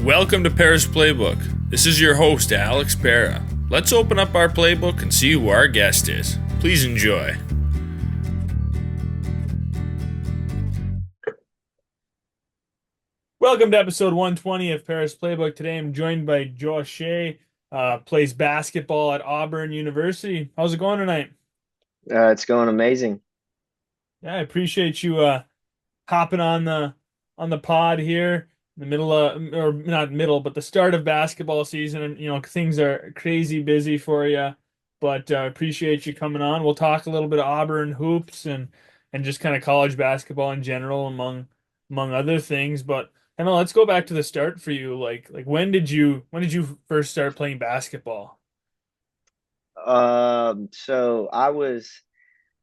Welcome to Pera's Playbook. This is your host, Alex Pera. Let's open up our playbook and see who our guest is. Please enjoy. Welcome to episode 120 of Pera's Playbook. Today I'm joined by Joah Shay, plays basketball at Auburn University. How's it going tonight? It's going amazing. Yeah, I appreciate you hopping on the pod here in the middle of, or not middle, but the start of basketball season. And things are crazy busy for you, but appreciate you coming on. We'll talk a little bit of Auburn hoops and just kind of college basketball in general, among other things. But Emma, let's go back to the start for you. Like when did you first start playing basketball? So I was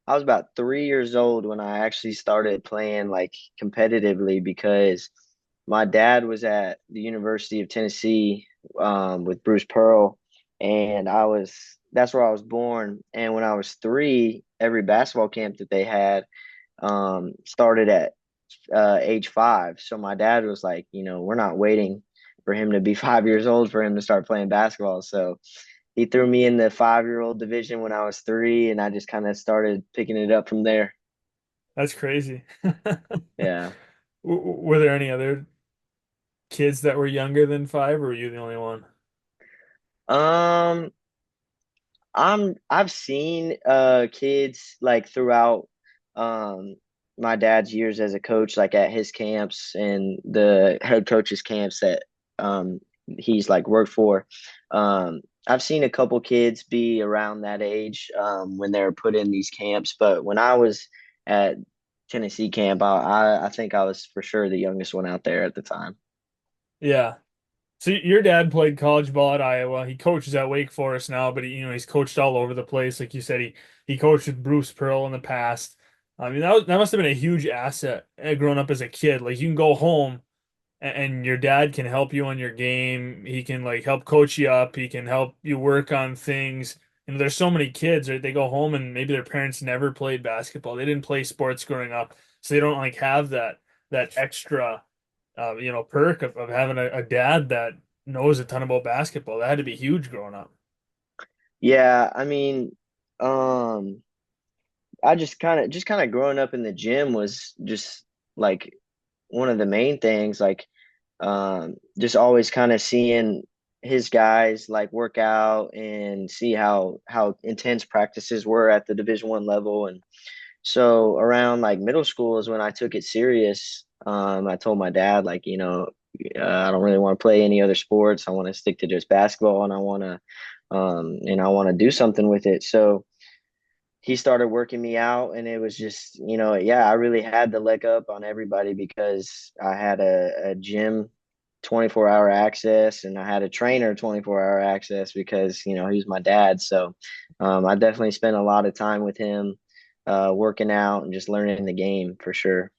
about 3 years old when I actually started playing like competitively because my dad was at the University of Tennessee with Bruce Pearl, and that's where I was born. And when I was three, every basketball camp that they had started at age 5. So my dad was like, we're not waiting for him to be 5 years old for him to start playing basketball. So he threw me in the 5-year-old division when I was three, and I just kind of started picking it up from there. That's crazy. Yeah. Were there any other kids that were younger than 5, or were you the only one? Um, I've seen kids like throughout um my dad's years as a coach, like at his camps and the head coach's camps that he's like worked for. I've seen a couple kids be around that age when they're put in these camps, but when I was at Tennessee camp, I think I was for sure the youngest one out there at the time. Yeah. So your dad played college ball at Iowa. He coaches at Wake Forest now, but he's coached all over the place. Like you said, he coached with Bruce Pearl in the past. I mean, that must have been a huge asset growing up as a kid. Like you can go home and your dad can help you on your game. He can like help coach you up. He can help you work on things. There's so many kids, right? They go home and maybe their parents never played basketball. They didn't play sports growing up, so they don't like have that extra perk of having a dad that knows a ton about basketball. That had to be huge growing up. Yeah, I mean, um, I just kind of growing up in the gym was just like one of the main things. Like just always kind of seeing his guys like work out and see how intense practices were at the Division 1 level. And so around like middle school is when I took it serious. I told my dad like, I don't really want to play any other sports. I want to stick to just basketball, and I want to do something with it. So he started working me out, and it was just, yeah, I really had the leg up on everybody because I had a gym 24-hour access, and I had a trainer 24-hour access because, he's my dad. So I definitely spent a lot of time with him working out and just learning the game for sure.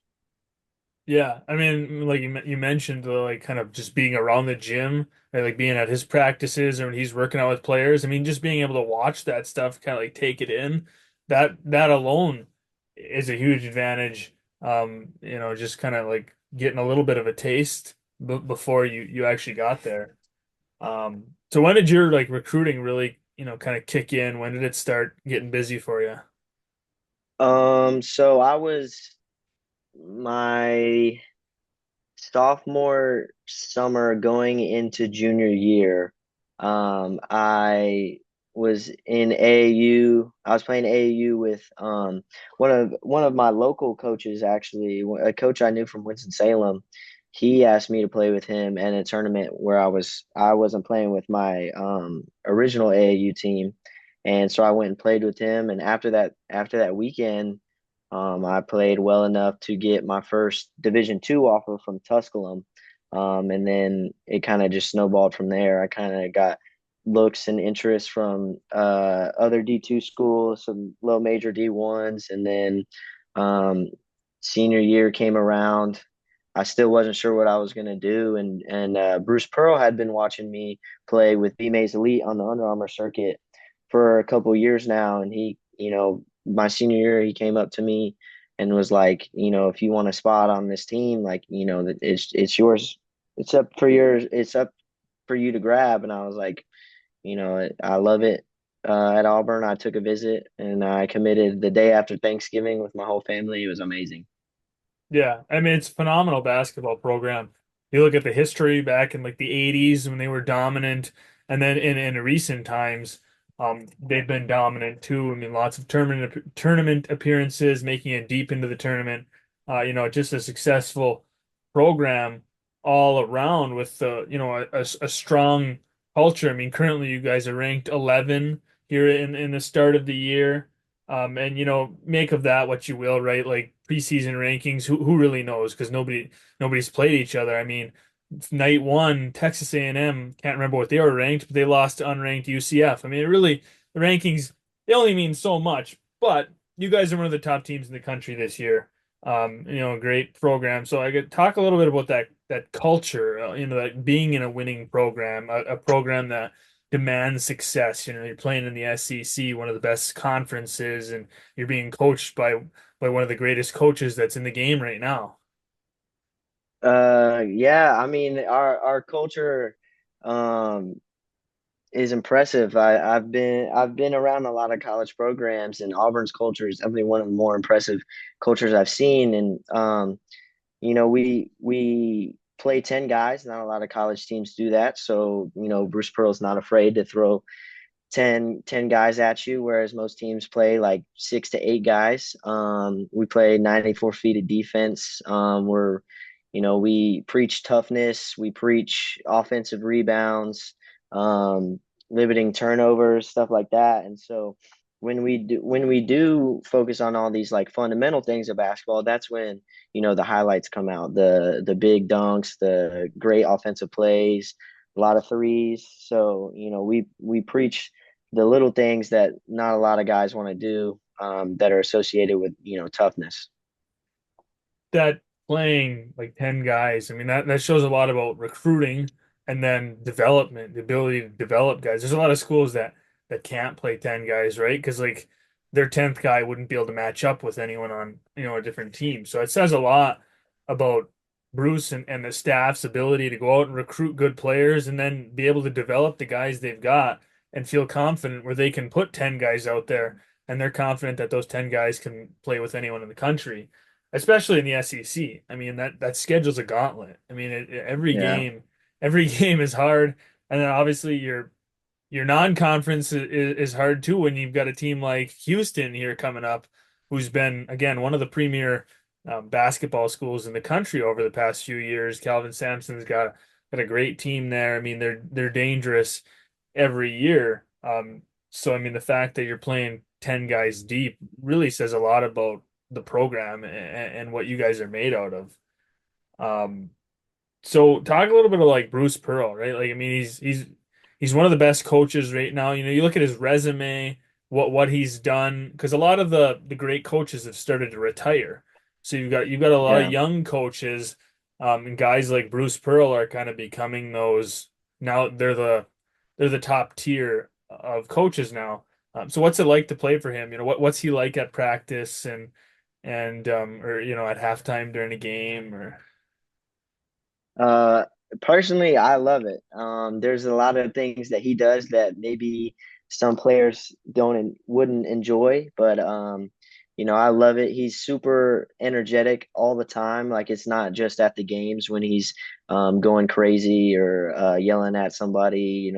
Yeah, I mean, like you mentioned, like kind of just being around the gym, or like being at his practices, or when he's working out with players. I mean, just being able to watch that stuff, kind of like take it in. That alone is a huge advantage. Just kind of like getting a little bit of a taste b before you actually got there. So when did your like recruiting really, kind of kick in? When did it start getting busy for you? So I was my sophomore summer going into junior year. I was in AAU. I was playing AAU with one of my local coaches, actually, a coach I knew from Winston-Salem. He asked me to play with him in a tournament where I wasn't playing with my original AAU team. And so I went and played with him. And after that weekend, I played well enough to get my first Division 2 offer from Tusculum. And then it kind of just snowballed from there. I kind of got looks and interest from other D2 schools, some low major D1s. And then um, senior year came around. I still wasn't sure what I was going to do. And Bruce Pearl had been watching me play with B Mays Elite on the Under Armour circuit for a couple years now. And he, my senior year, he came up to me and was like, if you want a spot on this team, like, it's yours. it's up for you to grab. And I was like, I love it. At Auburn, I took a visit and I committed the day after Thanksgiving with my whole family. It was amazing. Yeah, I mean it's a phenomenal basketball program. You look at the history back in like the 80s when they were dominant, and then in recent times, they've been dominant too. I mean, lots of tournament appearances, making it deep into the tournament. Just a successful program all around with a strong culture. I mean, currently you guys are ranked 11 here in the start of the year. And make of that what you will, right? Like preseason rankings, who really knows? Because nobody's played each other. I mean, night one, Texas A&M, can't remember what they were ranked, but they lost to unranked UCF. I mean, it really the rankings they only mean so much, but you guys are one of the top teams in the country this year. A great program. So I could talk a little bit about that culture, that being in a winning program, a program that demand success. You're playing in the SEC, one of the best conferences, and you're being coached by one of the greatest coaches that's in the game right now. Yeah, I mean, our culture, um, is impressive. I've been around a lot of college programs, and Auburn's culture is definitely one of the more impressive cultures I've seen. And we play 10 guys. Not a lot of college teams do that. So, Bruce Pearl's not afraid to throw ten guys at you, whereas most teams play like 6 to 8 guys. We play 94 feet of defense. We preach toughness, we preach offensive rebounds, um, limiting turnovers, stuff like that. And so when we do focus on all these like fundamental things of basketball, that's when the highlights come out, the big dunks, the great offensive plays, a lot of threes. So we preach the little things that not a lot of guys want to do, that are associated with toughness. That playing like 10 guys, I mean that shows a lot about recruiting and then development, the ability to develop guys. There's a lot of schools that can't play 10 guys, right? Because like their 10th guy wouldn't be able to match up with anyone on, a different team. So it says a lot about Bruce and the staff's ability to go out and recruit good players and then be able to develop the guys they've got and feel confident where they can put 10 guys out there and they're confident that those 10 guys can play with anyone in the country, especially in the SEC. I mean that schedule's a gauntlet. I mean every Yeah. every game is hard, and then obviously your non-conference is hard too when you've got a team like Houston here coming up, who's been again one of the premier basketball schools in the country over the past few years. Calvin Sampson's got a great team there. I mean they're dangerous every year. So I mean the fact that you're playing 10 guys deep really says a lot about the program and what you guys are made out of. Um, so talk a little bit of like Bruce Pearl, right? Like I mean he's one of the best coaches right now. You look at his resume, what he's done, because a lot of the great coaches have started to retire. So you've got a lot of Yeah. young coaches, and guys like Bruce Pearl are kind of becoming those now they're the top tier of coaches now. So what's it like to play for him? What's he like at practice and or at halftime during a game or Uh, Personally, I love it. There's a lot of things that he does that maybe some players don't and wouldn't enjoy, but I love it. He's super energetic all the time. Like it's not just at the games when he's going crazy or yelling at somebody.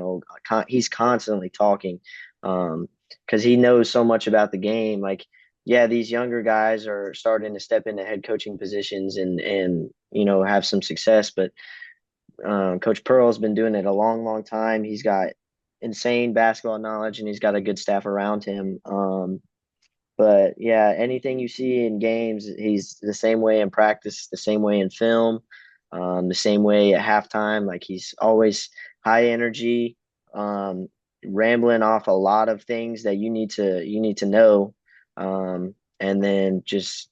He's constantly talking, because he knows so much about the game. Like, yeah, these younger guys are starting to step into head coaching positions and have some success, but Coach Pearl's been doing it a long, long time. He's got insane basketball knowledge and he's got a good staff around him. But yeah, anything you see in games, he's the same way in practice, the same way in film, the same way at halftime. Like he's always high energy, um, rambling off a lot of things that you need to know, and then just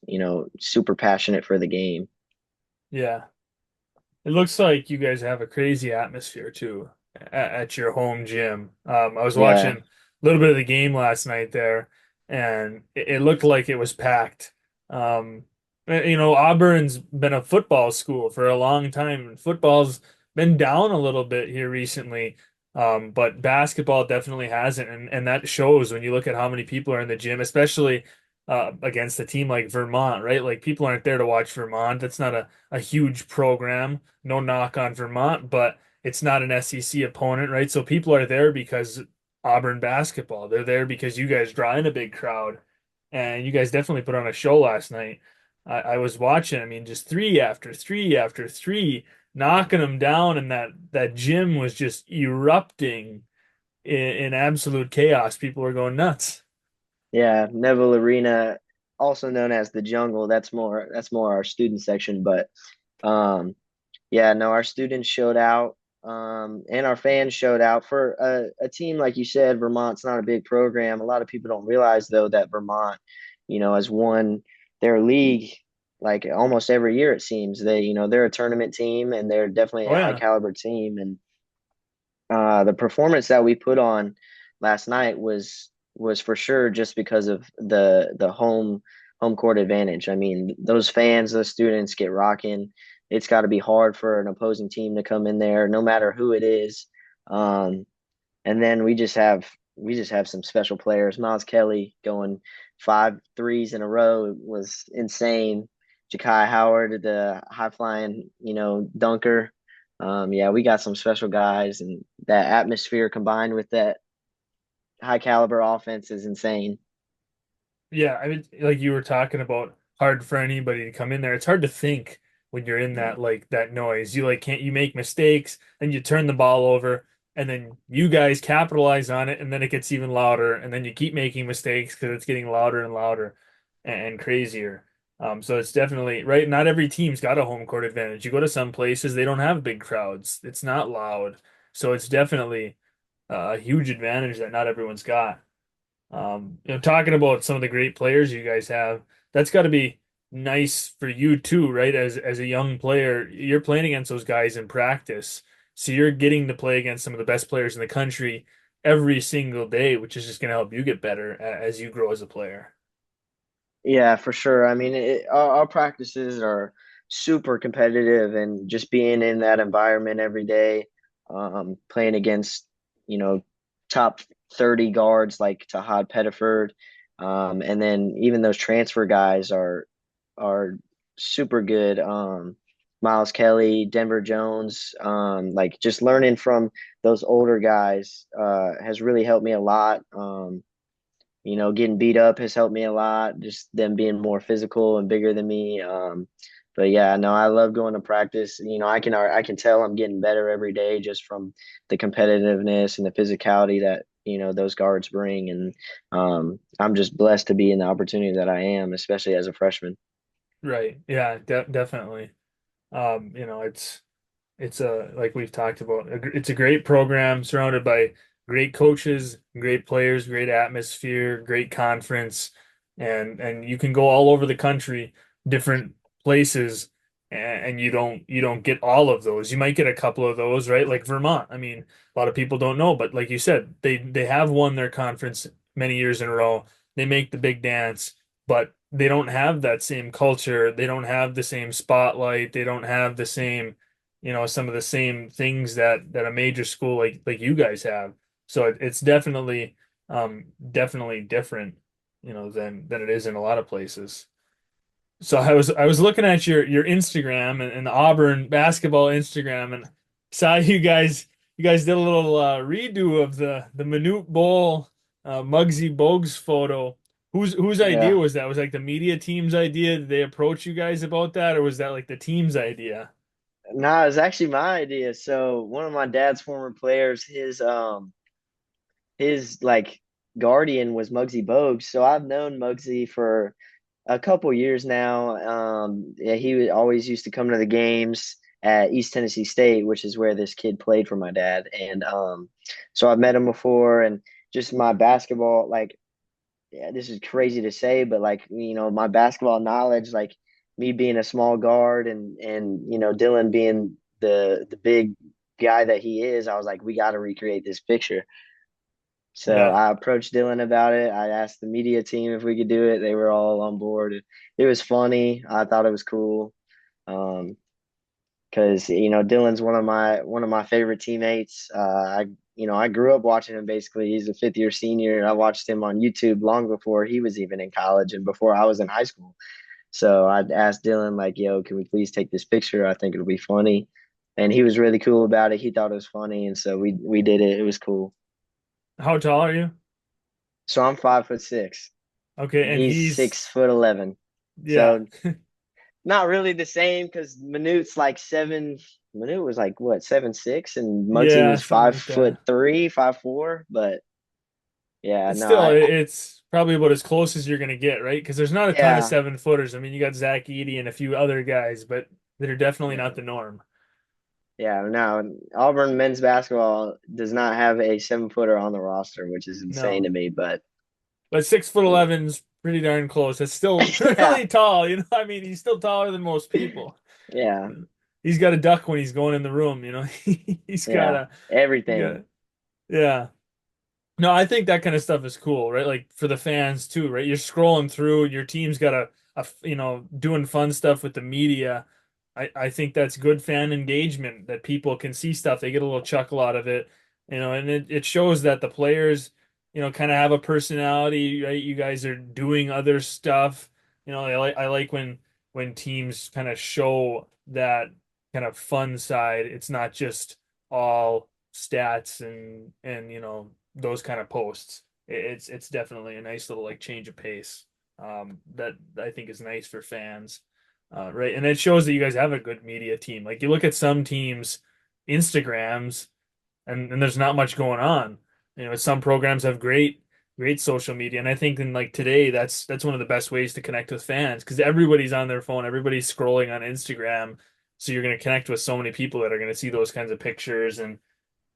super passionate for the game. yeah. It looks like you guys have a crazy atmosphere too at your home gym. I was watching Yeah, a little bit of the game last night there, and it looked like it was packed. Auburn's been a football school for a long time, and football's been down a little bit here recently. But basketball definitely hasn't, and that shows when you look at how many people are in the gym, especially against a team like Vermont, right? Like people aren't there to watch Vermont. That's not a huge program. No knock on Vermont, but it's not an SEC opponent, right? So people are there because Auburn basketball. They're there because you guys draw in a big crowd, and you guys definitely put on a show last night. I was watching. I mean, just three after three after three, knocking them down, and that gym was just erupting in absolute chaos. People were going nuts. Yeah, Neville Arena, also known as the Jungle. That's more our student section, but um, yeah, no, our students showed out, and our fans showed out for a team like you said. Vermont's not a big program. A lot of people don't realize though that Vermont, has won their league like almost every year. It seems they're a tournament team and they're definitely Oh a high yeah, caliber team, and the performance that we put on last night was for sure just because of the home court advantage. I mean, those fans, those students get rocking. It's got to be hard for an opposing team to come in there, no matter who it is. Um, and then we just have some special players. Miles Kelly going 5 threes in a row was insane. Ja'Kai Howard, the high flying, dunker. Yeah, we got some special guys, and that atmosphere combined with that high caliber offense is insane. yeah. I mean, like you were talking about, hard for anybody to come in there. It's hard to think when you're in that like that noise. You like can't you make mistakes, and you turn the ball over, and then you guys capitalize on it, and then it gets even louder, and then you keep making mistakes because it's getting louder and louder and crazier. So it's definitely right. Not every team's got a home court advantage. You go to some places, they don't have big crowds. It's not loud. So it's definitely a huge advantage that not everyone's got. Talking about some of the great players you guys have, that's got to be nice for you too, right? As a young player, you're playing against those guys in practice, so you're getting to play against some of the best players in the country every single day, which is just going to help you get better as you grow as a player. Yeah, for sure. I mean, our practices are super competitive, and just being in that environment every day, playing against, you know, top 30 guards like Tahad Pettiford, and then even those transfer guys are super good. Miles Kelly, Denver Jones, like just learning from those older guys has really helped me a lot. Getting beat up has helped me a lot. Just them being more physical and bigger than me. But yeah, no, I love going to practice. I can tell I'm getting better every day just from the competitiveness and the physicality that those guards bring. And I'm just blessed to be in the opportunity that I am, especially as a freshman. Right. Yeah, definitely. It's a like we've talked about. It's a great program surrounded by great coaches, great players, great atmosphere, great conference, and you can go all over the country, different places, and you don't get all of those. You might get a couple of those, right? Like Vermont. I mean, a lot of people don't know, but like you said, they have won their conference many years in a row. They make the big dance, but they don't have that same culture. They don't have the same spotlight. They don't have the same some of the same things that a major school like you guys have. So it's definitely different, than it is in a lot of places. So I was looking at your Instagram and the Auburn basketball Instagram and saw you guys did a little redo of the Minute Bowl Muggsy Bogues photo. Whose idea Yeah. was that? Was like the media team's idea? Did they approach you guys about that, or was that like the team's idea? Nah, it's actually my idea. So one of my dad's former players, his like guardian was Muggsy Bogues. So I've known Muggsy for a couple years now. Yeah, always used to come to the games at East Tennessee State, which is where this kid played for my dad. And so I've met him before, and just my basketball, like, yeah, this is crazy to say, but like, my basketball knowledge, like me being a small guard and Dylan being the big guy that he is, I was like, we got to recreate this picture. So Yeah. I approached Dylan about it. I asked the media team if we could do it. They were all on board. It was funny. I thought it was cool. Um, because Dylan's one of my favorite teammates. I grew up watching him basically. He's a fifth year senior. I watched him on YouTube long before he was even in college and before I was in high school. So I asked Dylan like, "Yo, can we please take this picture? I think it'll be funny." And he was really cool about it. He thought it was funny, and so we did it. It was cool. How tall are you? So I'm 5'6" Okay, and and he's he's 6'11". yeah. So not really the same because Manute's like seven. Manute was like what, 7'6", and Muggsy Yeah, was something five like foot that. three, 5'4". But yeah, It's no, still it's probably about as close as you're gonna get, right? Because there's not a ton of yeah, 7 footers. I mean, you got Zach Edey and a few other guys, but they're definitely not yeah, the norm. yeah. No, Auburn men's basketball does not have a 7-footer on the roster, which is insane No. to me. But But 6'11's pretty darn close. It's still yeah, really tall, you know. I mean, he's still taller than most people. yeah, He's got a duck when he's going in the room, you know. He's got yeah. a he Everything. got yeah. No, I think that kind of stuff is cool, right? Like for the fans too, right? You're scrolling through, your team's got doing fun stuff with the media. I think that's good fan engagement that people can see stuff. They get a little chuckle out of it, and it shows that the players, kind of have a personality, right? You guys are doing other stuff. I like when teams kind of show that kind of fun side. It's not just all stats and those kind of posts. It's definitely a nice little like change of pace that I think is nice for fans, right? And it shows that you guys have a good media team. Like you look at some teams' Instagrams, and there's not much going on. Some programs have great social media, and I think in like today, that's one of the best ways to connect with fans because everybody's on their phone, everybody's scrolling on Instagram, so you're going to connect with so many people that are going to see those kinds of pictures and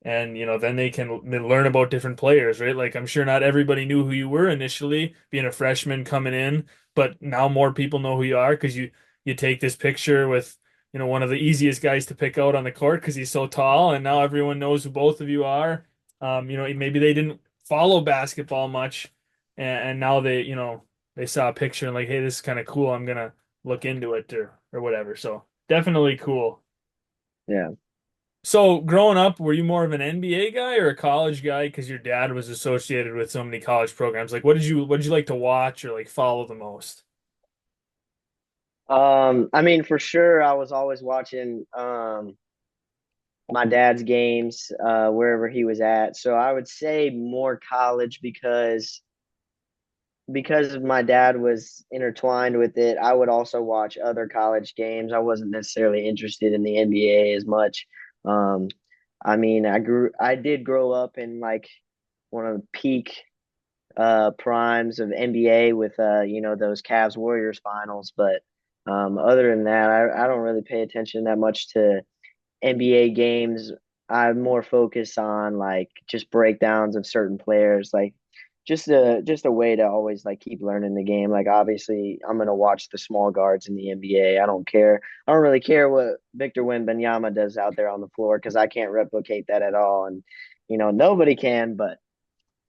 then they can learn about different players, right? Like I'm sure not everybody knew who you were initially being a freshman coming in, but now more people know who you are because you take this picture with one of the easiest guys to pick out on the court because he's so tall, and now everyone knows who both of you are. Maybe they didn't follow basketball much, and now they saw a picture and like, hey, this is kind of cool. I'm gonna look into it or whatever. So definitely cool. Yeah. So growing up, were you more of an NBA guy or a college guy? Because your dad was associated with so many college programs. Like, what did you like to watch or like follow the most? I mean, for sure, I was always watching my dad's games wherever he was at. So I would say more college because my dad was intertwined with it. I would also watch other college games. I wasn't necessarily interested in the NBA as much. Um, I mean, I did grow up in like one of the peak primes of NBA with those Cavs Warriors finals, but other than that, I don't really pay attention that much to NBA games. I'm more focused on like just breakdowns of certain players, like just a way to always like keep learning the game. Like obviously, I'm gonna watch the small guards in the NBA. I don't care. I don't really care what Victor Wembanyama does out there on the floor because I can't replicate that at all, and nobody can. But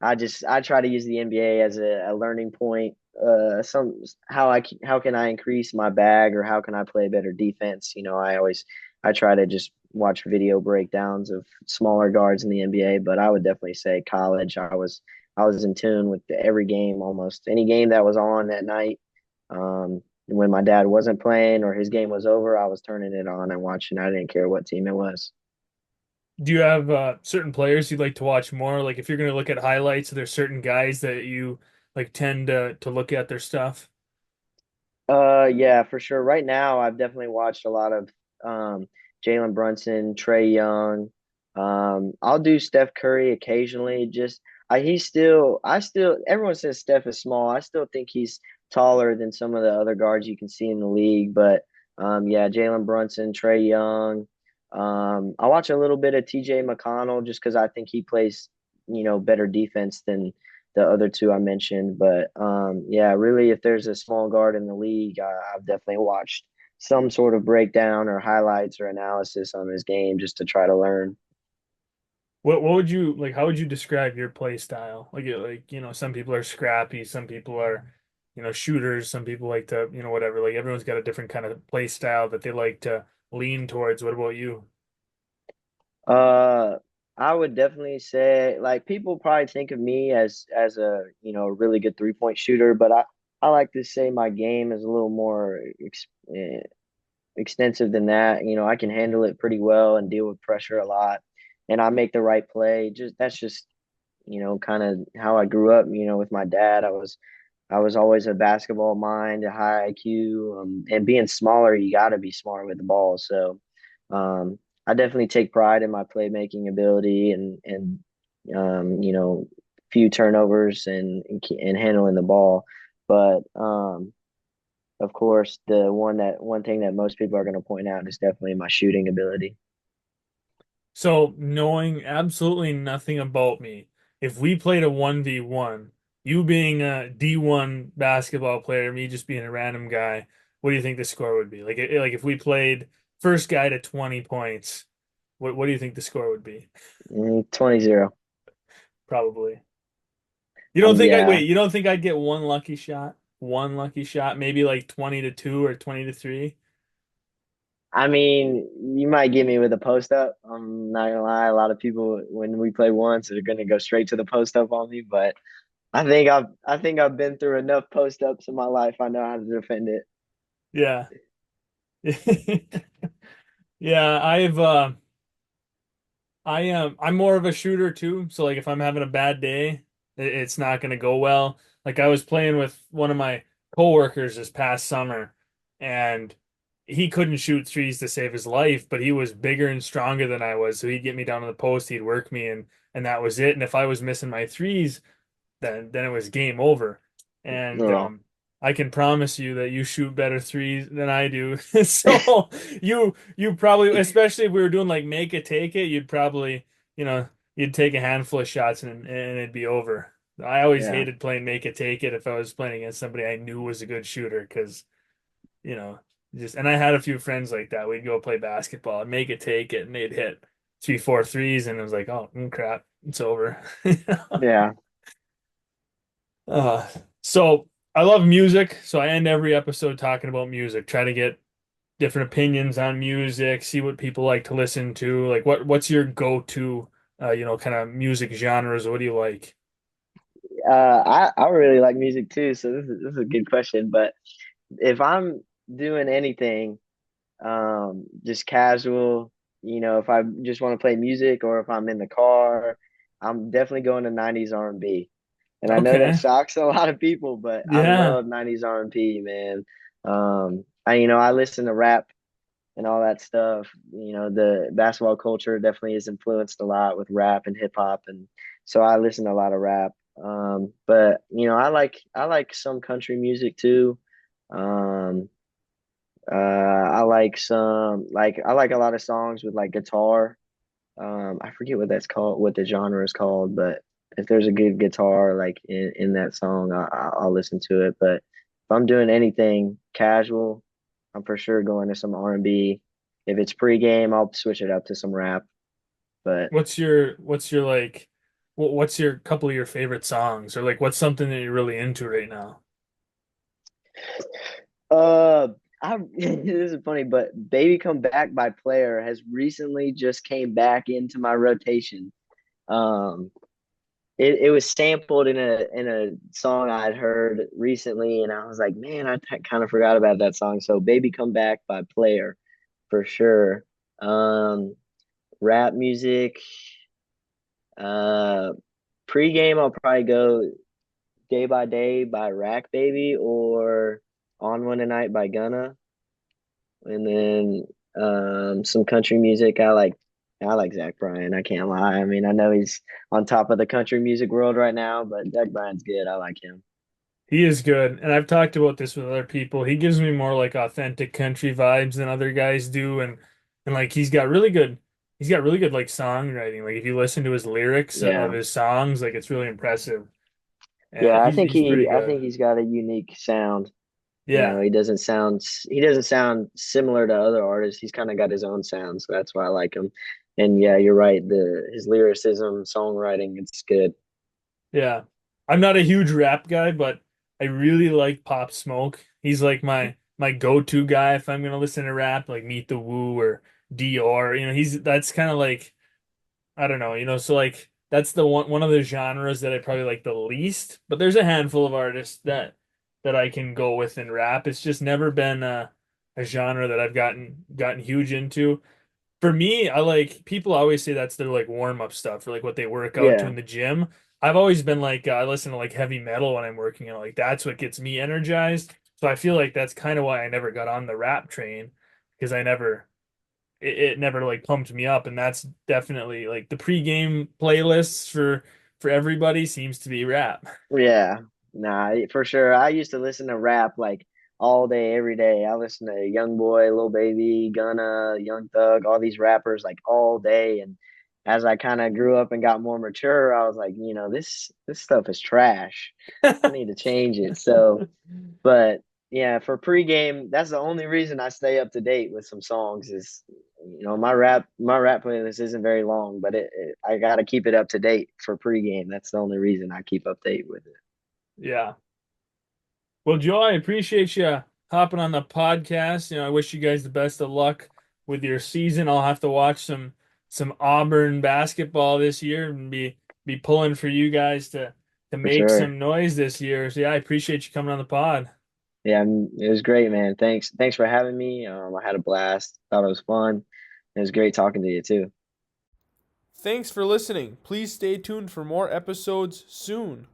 I try to use the NBA as a learning point. How can I increase my bag or how can I play better defense? I try to just watch video breakdowns of smaller guards in the NBA, but I would definitely say college. I was in tune with every game, almost any game that was on that night. When my dad wasn't playing or his game was over, I was turning it on and watching. I didn't care what team it was. Do you have certain players you'd like to watch more? Like if you're gonna look at highlights, there's certain guys that you like tend to look at their stuff. Yeah, for sure. Right now, I've definitely watched a lot of Jalen Brunson, Trey Young. I'll do Steph Curry occasionally. Everyone says Steph is small. I still think he's taller than some of the other guards you can see in the league. But yeah, Jalen Brunson, Trey Young. I watch a little bit of TJ McConnell just because I think he plays, better defense than the other two I mentioned. But yeah, really, if there's a small guard in the league, I've definitely watched some sort of breakdown or highlights or analysis on his game just to try to learn. What would you like? How would you describe your play style? Some people are scrappy, some people are, shooters, some people like to, whatever. Like everyone's got a different kind of play style that they like to lean towards. What about you? Uh, I would definitely say like people probably think of me as a really good 3-point shooter, but I like to say my game is a little more extensive than that. I can handle it pretty well and deal with pressure a lot, and I make the right play. Just that's just kind of how I grew up. With my dad, I was always a basketball mind, a high IQ, and being smaller, you got to be smart with the ball. So, I definitely take pride in my playmaking ability and few turnovers and handling the ball. But of course, the one thing that most people are going to point out is definitely my shooting ability. So, knowing absolutely nothing about me, if we played a 1v1, you being a D1 basketball player, me just being a random guy, what do you think the score would be? Like if we played first guy to 20 points, what do you think the score would be? 20-0. Probably. You don't think I Yeah. wait, you don't think I'd get one lucky shot? One lucky shot, maybe like 20 to 2 or 20 to 3? I mean, you might get me with a post up. I'm not gonna lie. A lot of people, when we play once, are gonna go straight to the post up on me. But I think I've been through enough post ups in my life. I know how to defend it. Yeah. Yeah, I'm more of a shooter too. So like if I'm having a bad day, it's not gonna go well. Like I was playing with one of my coworkers this past summer, and he couldn't shoot threes to save his life, but he was bigger and stronger than I was. So he'd get me down to the post, he'd work me, and that was it. And if I was missing my threes, then it was game over. And No. I can promise you that you shoot better threes than I do. So you probably, especially if we were doing like make it take it, you'd probably, you know, you'd take a handful of shots and it'd be over. I always Yeah. hated playing make it take it if I was playing against somebody I knew was a good shooter because, you know, just and I had a few friends like that. We'd go play basketball and make it take it and they'd hit three, four threes and it was like, oh crap, it's over. Yeah. Uh, so I love music, so I end every episode talking about music. Try to get different opinions on music, see what people like to listen to. Like what's your go-to kind of music genres? What do you like? I really like music too. So this is a good question. But if I'm doing anything, just casual, if I just want to play music or if I'm in the car, I'm definitely going to 90s R&B. And I know that Okay. shocks a lot of people, but I Yeah. love 90s R&B, man. I listen to rap and all that stuff. The basketball culture definitely is influenced a lot with rap and hip hop, and so I listen to a lot of rap. But I like some country music too. Um, I like a lot of songs with like guitar. I forget what that's called, what the genre is called, but if there's a good guitar like in that song, I'll listen to it. But if I'm doing anything casual, I'm for sure going to some R&B. If it's pregame, I'll switch it up to some rap. But What's your like what's your couple of your favorite songs or like what's something that you're really into right now? uh, this is funny, but "Baby Come Back" by Player has recently just came back into my rotation. Um, it was sampled in a song I'd heard recently, and I was like, man, I kind of forgot about that song. So "Baby Come Back" by Player for sure. Um, Rap music, uh, pregame I'll probably go "Day by Day" by Rack Baby or "On One Tonight" by Gunna, and then some country music. I like Zach Bryan. I can't lie. I mean, I know he's on top of the country music world right now, but Zach Bryan's good. I like him. He is good, and I've talked about this with other people. He gives me more like authentic country vibes than other guys do, and like he's got really good like songwriting. Like if you listen to his lyrics of Yeah. his songs, like it's really impressive. Yeah, And I he's think he's pretty he I good. think he's got a unique sound. Yeah. He doesn't sound similar to other artists. He's kind of got his own sound, so that's why I like him. And yeah, you're right. The his lyricism, songwriting, it's good. Yeah. I'm not a huge rap guy, but I really like Pop Smoke. He's like my go-to guy if I'm gonna listen to rap, like Meet the Woo or Dior. That's kind of like I don't know, so like that's the one of the genres that I probably like the least. But there's a handful of artists that I can go with in rap. It's just never been a genre that I've gotten huge into. For me, I like people always say that's their like warm up stuff or like what they work out to Yeah. in the gym. I've always been like I listen to like heavy metal when I'm working and like that's what gets me energized. So I feel like that's kind of why I never got on the rap train because it never like pumped me up, and that's definitely like the pregame playlists for everybody seems to be rap. Yeah, nah, for sure. I used to listen to rap like all day, every day. I listened to Young Boy, Lil Baby, Gunna, Young Thug, all these rappers like all day. And as I kind of grew up and got more mature, I was like, this stuff is trash. I need to change it. So, but yeah, for pregame, that's the only reason I stay up to date with some songs is, my rap playlist isn't very long, but I gotta keep it up to date for pregame. That's the only reason I keep update with it. Yeah. Well, Joe, I appreciate you hopping on the podcast. I wish you guys the best of luck with your season. I'll have to watch some Auburn basketball this year and be pulling for you guys to For make sure. some noise this year. So yeah, I appreciate you coming on the pod. Yeah, it was great, man. Thanks for having me. I had a blast. Thought it was fun. It was great talking to you too. Thanks for listening. Please stay tuned for more episodes soon.